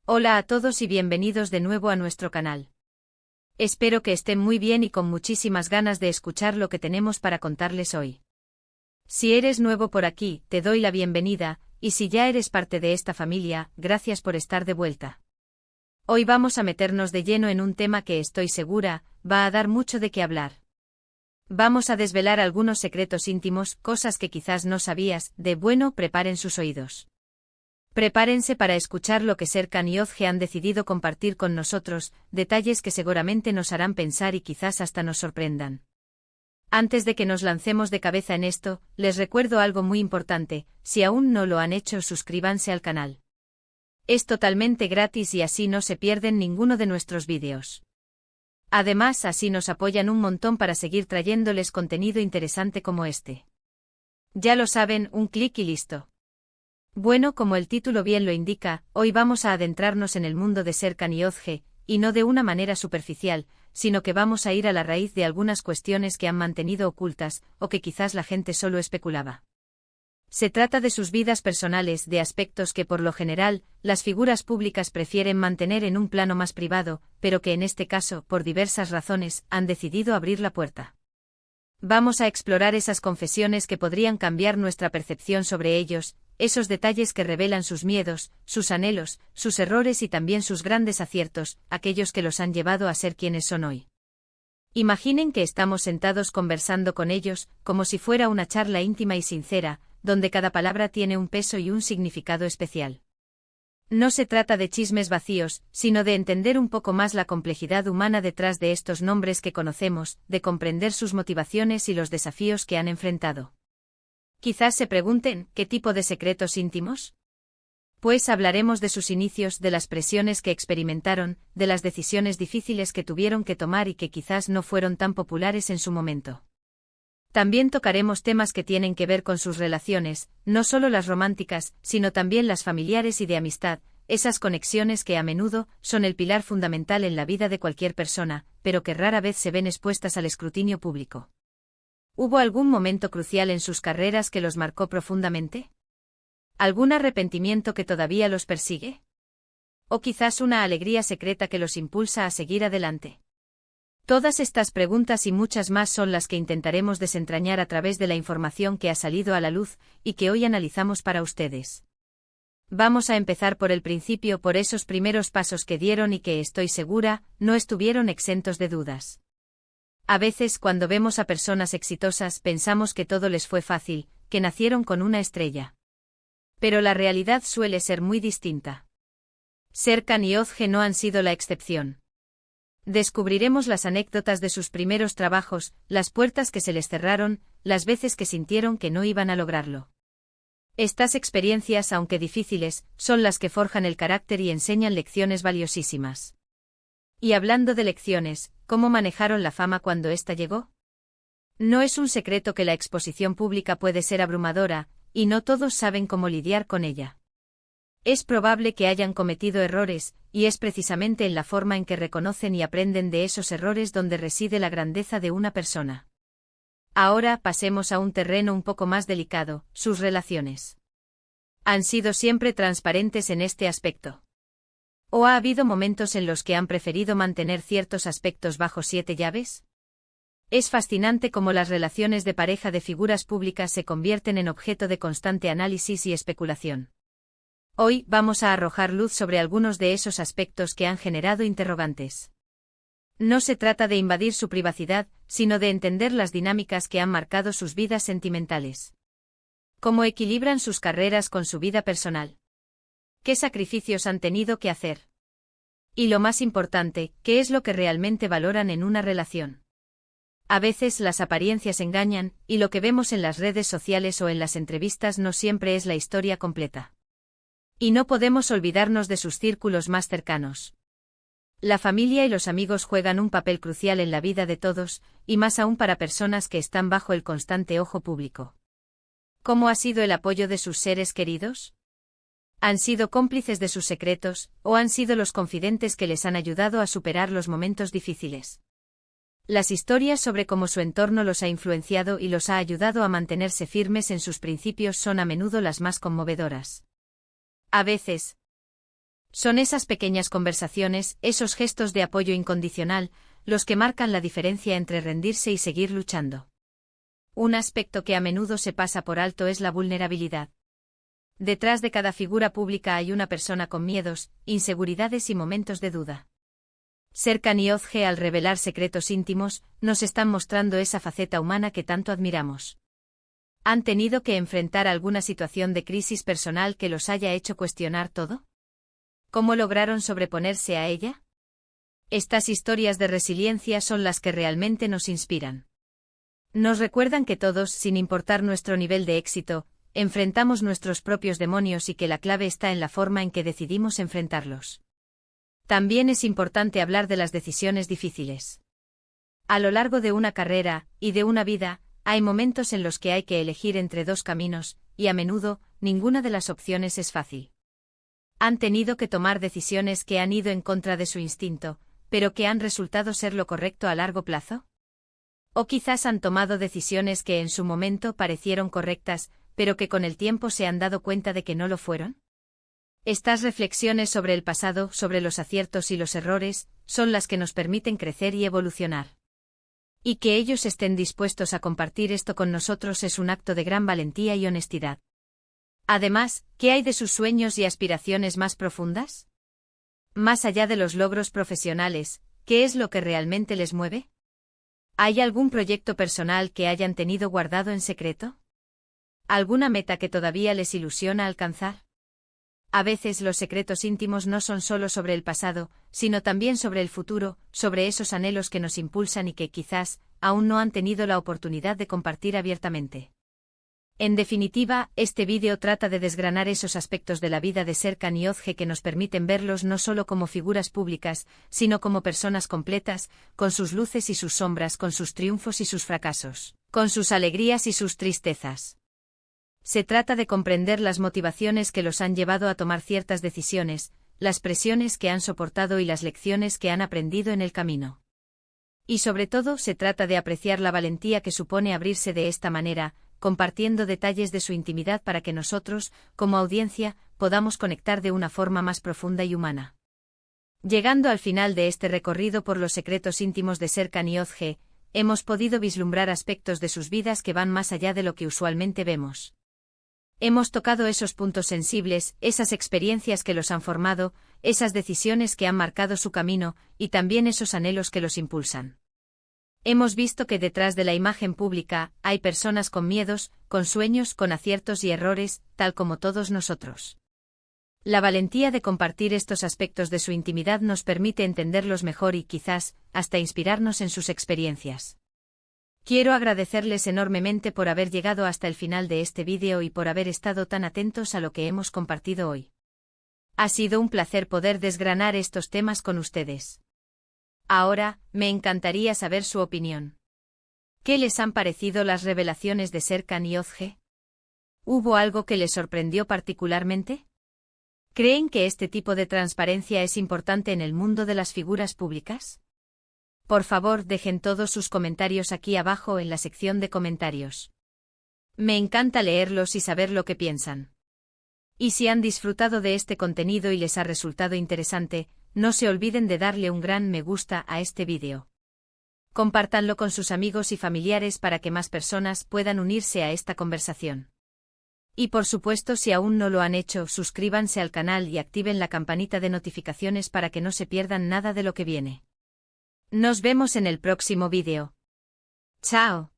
Hola a todos y bienvenidos de nuevo a nuestro canal. Espero que estén muy bien y con muchísimas ganas de escuchar lo que tenemos para contarles hoy. Si eres nuevo por aquí, te doy la bienvenida, y si ya eres parte de esta familia, gracias por estar de vuelta. Hoy vamos a meternos de lleno en un tema que estoy segura, va a dar mucho de qué hablar. Vamos a desvelar algunos secretos íntimos, cosas que quizás no sabías, preparen sus oídos. Prepárense para escuchar lo que Serkan y Özge han decidido compartir con nosotros, detalles que seguramente nos harán pensar y quizás hasta nos sorprendan. Antes de que nos lancemos de cabeza en esto, les recuerdo algo muy importante: si aún no lo han hecho, suscríbanse al canal. Es totalmente gratis y así no se pierden ninguno de nuestros vídeos. Además, así nos apoyan un montón para seguir trayéndoles contenido interesante como este. Ya lo saben, un clic y listo. Bueno, como el título bien lo indica, hoy vamos a adentrarnos en el mundo de Serkan y Özge, y no de una manera superficial, sino que vamos a ir a la raíz de algunas cuestiones que han mantenido ocultas, o que quizás la gente solo especulaba. Se trata de sus vidas personales, de aspectos que por lo general, las figuras públicas prefieren mantener en un plano más privado, pero que en este caso, por diversas razones, han decidido abrir la puerta. Vamos a explorar esas confesiones que podrían cambiar nuestra percepción sobre ellos, esos detalles que revelan sus miedos, sus anhelos, sus errores y también sus grandes aciertos, aquellos que los han llevado a ser quienes son hoy. Imaginen que estamos sentados conversando con ellos, como si fuera una charla íntima y sincera, donde cada palabra tiene un peso y un significado especial. No se trata de chismes vacíos, sino de entender un poco más la complejidad humana detrás de estos nombres que conocemos, de comprender sus motivaciones y los desafíos que han enfrentado. Quizás se pregunten, ¿qué tipo de secretos íntimos? Pues hablaremos de sus inicios, de las presiones que experimentaron, de las decisiones difíciles que tuvieron que tomar y que quizás no fueron tan populares en su momento. También tocaremos temas que tienen que ver con sus relaciones, no solo las románticas, sino también las familiares y de amistad, esas conexiones que a menudo son el pilar fundamental en la vida de cualquier persona, pero que rara vez se ven expuestas al escrutinio público. ¿Hubo algún momento crucial en sus carreras que los marcó profundamente? ¿Algún arrepentimiento que todavía los persigue? ¿O quizás una alegría secreta que los impulsa a seguir adelante? Todas estas preguntas y muchas más son las que intentaremos desentrañar a través de la información que ha salido a la luz y que hoy analizamos para ustedes. Vamos a empezar por el principio, por esos primeros pasos que dieron y que, estoy segura, no estuvieron exentos de dudas. A veces, cuando vemos a personas exitosas, pensamos que todo les fue fácil, que nacieron con una estrella. Pero la realidad suele ser muy distinta. Serkan y Özge no han sido la excepción. Descubriremos las anécdotas de sus primeros trabajos, las puertas que se les cerraron, las veces que sintieron que no iban a lograrlo. Estas experiencias, aunque difíciles, son las que forjan el carácter y enseñan lecciones valiosísimas. Y hablando de lecciones, ¿cómo manejaron la fama cuando ésta llegó? No es un secreto que la exposición pública puede ser abrumadora, y no todos saben cómo lidiar con ella. Es probable que hayan cometido errores, y es precisamente en la forma en que reconocen y aprenden de esos errores donde reside la grandeza de una persona. Ahora pasemos a un terreno un poco más delicado: sus relaciones. ¿Han sido siempre transparentes en este aspecto? ¿O ha habido momentos en los que han preferido mantener ciertos aspectos bajo 7 llaves? Es fascinante cómo las relaciones de pareja de figuras públicas se convierten en objeto de constante análisis y especulación. Hoy vamos a arrojar luz sobre algunos de esos aspectos que han generado interrogantes. No se trata de invadir su privacidad, sino de entender las dinámicas que han marcado sus vidas sentimentales. ¿Cómo equilibran sus carreras con su vida personal? ¿Qué sacrificios han tenido que hacer? Y lo más importante, ¿qué es lo que realmente valoran en una relación? A veces las apariencias engañan, y lo que vemos en las redes sociales o en las entrevistas no siempre es la historia completa. Y no podemos olvidarnos de sus círculos más cercanos. La familia y los amigos juegan un papel crucial en la vida de todos, y más aún para personas que están bajo el constante ojo público. ¿Cómo ha sido el apoyo de sus seres queridos? ¿Han sido cómplices de sus secretos, o han sido los confidentes que les han ayudado a superar los momentos difíciles? Las historias sobre cómo su entorno los ha influenciado y los ha ayudado a mantenerse firmes en sus principios son a menudo las más conmovedoras. A veces, Son esas pequeñas conversaciones, esos gestos de apoyo incondicional, los que marcan la diferencia entre rendirse y seguir luchando. Un aspecto que a menudo se pasa por alto es la vulnerabilidad. Detrás de cada figura pública hay una persona con miedos, inseguridades y momentos de duda. Serkan y Özge, al revelar secretos íntimos, nos están mostrando esa faceta humana que tanto admiramos. ¿Han tenido que enfrentar alguna situación de crisis personal que los haya hecho cuestionar todo? ¿Cómo lograron sobreponerse a ella? Estas historias de resiliencia son las que realmente nos inspiran. Nos recuerdan que todos, sin importar nuestro nivel de éxito, enfrentamos nuestros propios demonios y que la clave está en la forma en que decidimos enfrentarlos. También es importante hablar de las decisiones difíciles. A lo largo de una carrera, y de una vida, hay momentos en los que hay que elegir entre dos caminos, y a menudo, ninguna de las opciones es fácil. Han tenido que tomar decisiones que han ido en contra de su instinto, pero que han resultado ser lo correcto a largo plazo. O quizás han tomado decisiones que en su momento parecieron correctas, pero que con el tiempo se han dado cuenta de que no lo fueron. Estas reflexiones sobre el pasado, sobre los aciertos y los errores, son las que nos permiten crecer y evolucionar. Y que ellos estén dispuestos a compartir esto con nosotros es un acto de gran valentía y honestidad. Además, ¿qué hay de sus sueños y aspiraciones más profundas? Más allá de los logros profesionales, ¿qué es lo que realmente les mueve? ¿Hay algún proyecto personal que hayan tenido guardado en secreto? ¿Alguna meta que todavía les ilusiona alcanzar? A veces los secretos íntimos no son solo sobre el pasado, sino también sobre el futuro, sobre esos anhelos que nos impulsan y que quizás aún no han tenido la oportunidad de compartir abiertamente. En definitiva, este vídeo trata de desgranar esos aspectos de la vida de Serkan y Özge que nos permiten verlos no solo como figuras públicas, sino como personas completas, con sus luces y sus sombras, con sus triunfos y sus fracasos, con sus alegrías y sus tristezas. Se trata de comprender las motivaciones que los han llevado a tomar ciertas decisiones, las presiones que han soportado y las lecciones que han aprendido en el camino. Y sobre todo se trata de apreciar la valentía que supone abrirse de esta manera, compartiendo detalles de su intimidad para que nosotros, como audiencia, podamos conectar de una forma más profunda y humana. Llegando al final de este recorrido por los secretos íntimos de Serkan y Özge, hemos podido vislumbrar aspectos de sus vidas que van más allá de lo que usualmente vemos. Hemos tocado esos puntos sensibles, esas experiencias que los han formado, esas decisiones que han marcado su camino, y también esos anhelos que los impulsan. Hemos visto que detrás de la imagen pública hay personas con miedos, con sueños, con aciertos y errores, tal como todos nosotros. La valentía de compartir estos aspectos de su intimidad nos permite entenderlos mejor y quizás hasta inspirarnos en sus experiencias. Quiero agradecerles enormemente por haber llegado hasta el final de este vídeo y por haber estado tan atentos a lo que hemos compartido hoy. Ha sido un placer poder desgranar estos temas con ustedes. Ahora, me encantaría saber su opinión. ¿Qué les han parecido las revelaciones de Serkan y Özge? ¿Hubo algo que les sorprendió particularmente? ¿Creen que este tipo de transparencia es importante en el mundo de las figuras públicas? Por favor, dejen todos sus comentarios aquí abajo en la sección de comentarios. Me encanta leerlos y saber lo que piensan. Y si han disfrutado de este contenido y les ha resultado interesante, no se olviden de darle un gran me gusta a este vídeo. Compártanlo con sus amigos y familiares para que más personas puedan unirse a esta conversación. Y por supuesto, si aún no lo han hecho, suscríbanse al canal y activen la campanita de notificaciones para que no se pierdan nada de lo que viene. Nos vemos en el próximo vídeo. ¡Chao!